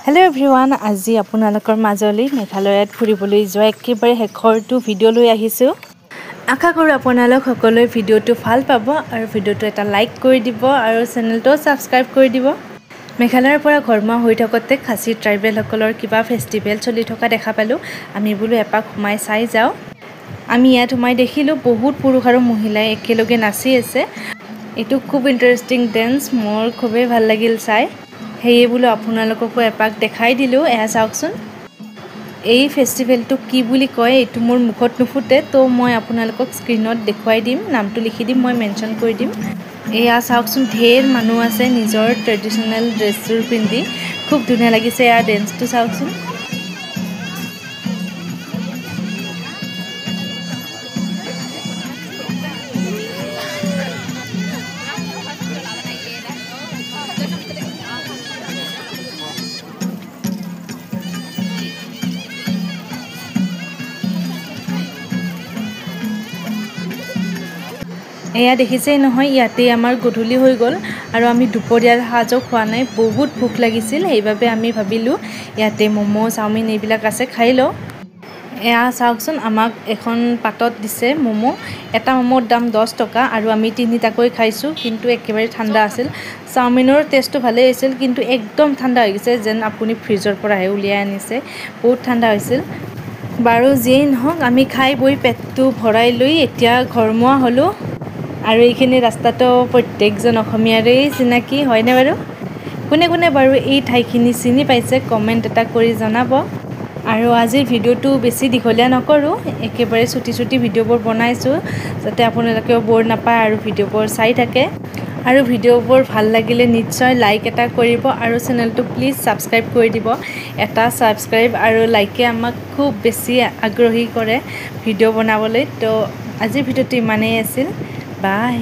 Hello everyone, আজি আপোনালোকৰ মাজলৈ মেঘালয়ত ফুৰিবলৈ যোৱা একেবাৰে শেষৰটো ভিডিঅ' লৈ আহিছো। আশা কৰোঁ আপোনালোক সকলোৱে ভিডিঅ'টো ভাল পাব আৰু ভিডিঅ'টো এটা লাইক কৰি দিব আৰু চেনেলটো সাবস্ক্ৰাইব কৰি দিব। মেঘালয়ৰ পৰা ঘৰমুৱা হৈ থাকোঁতে খাচী ট্ৰাইবেল সকলৰ কিবা ফেষ্টিভেল চলি থকা দেখা পালোঁ। আমি বোলো এপাক সোমাই চাই যাওঁ। আমি ইয়াত সোমাই দেখিলোঁ বহুত পুৰুষ আৰু মহিলাই একেলগে নাচি আছে। এইটো খুব ইণ্টাৰেষ্টিং ডেন্স, মোৰ খুবেই ভাল লাগিল চাই। হেয়ে বোলো আপোনালোককো এপাক দেখাই দিলোঁ। এয়া চাওকচোন, এই ফেষ্টিভেলটো কি বুলি কয় এইটো মোৰ মুখত নুফুটে, তো মই আপোনালোকক স্ক্ৰীনত দেখুৱাই দিম, নামটো লিখি দিম, মই মেনশ্যন কৰি দিম। এয়া চাওকচোন, ঢেৰ মানুহ আছে নিজৰ ট্ৰেডিশ্যনেল ড্ৰেছযোৰ পিন্ধি, খুব ধুনীয়া লাগিছে। এয়া ডেন্সটো চাওকচোন। এয়া দেখিছেই নহয়, ইয়াতেই আমাৰ গধূলি হৈ গ'ল আৰু আমি দুপৰীয়াৰ সাজো খোৱা নাই। বহুত ভোক লাগিছিল, সেইবাবে আমি ভাবিলোঁ ইয়াতে ম'ম' চাওমিন এইবিলাক আছে, খাই লওঁ। এয়া চাওকচোন, আমাক এখন পাতত দিছে ম'ম'। এটা ম'ম'ৰ দাম 10 টকা আৰু আমি 3টাকৈ খাইছোঁ, কিন্তু একেবাৰে ঠাণ্ডা আছিল। চাওমিনৰ টেষ্টটো ভালেই হৈছিল, কিন্তু একদম ঠাণ্ডা হৈ গৈছে, যেন আপুনি ফ্ৰিজৰ পৰাহে উলিয়াই আনিছে। বহুত ঠাণ্ডা হৈছিল। বাৰু যিয়েই নহওক, আমি খাই বৈ পেটটো ভৰাই লৈ এতিয়া ঘৰমুৱা হ'লোঁ। আৰু এইখিনি ৰাস্তাটো প্ৰত্যেকজন অসমীয়াৰেই চিনাকি, হয়নে বাৰু? কোনে কোনে বাৰু এই ঠাইখিনি চিনি পাইছে কমেণ্ট এটা কৰি জনাব। আৰু আজিৰ ভিডিঅ'টো বেছি দীঘলীয়া নকৰোঁ, একেবাৰে চুটি চুটি ভিডিঅ'বোৰ বনাইছোঁ যাতে আপোনালোকেও ব'ৰ নাপায় আৰু ভিডিঅ'বোৰ চাই থাকে। আৰু ভিডিঅ'বোৰ ভাল লাগিলে নিশ্চয় লাইক এটা কৰিব আৰু চেনেলটো প্লিজ ছাবস্ক্ৰাইব কৰি দিব। এটা ছাবস্ক্ৰাইব আৰু লাইকে আমাক খুব বেছি আগ্ৰহী কৰে ভিডিঅ' বনাবলৈ। তো আজিৰ ভিডিঅ'টো ইমানেই আছিল। বাই।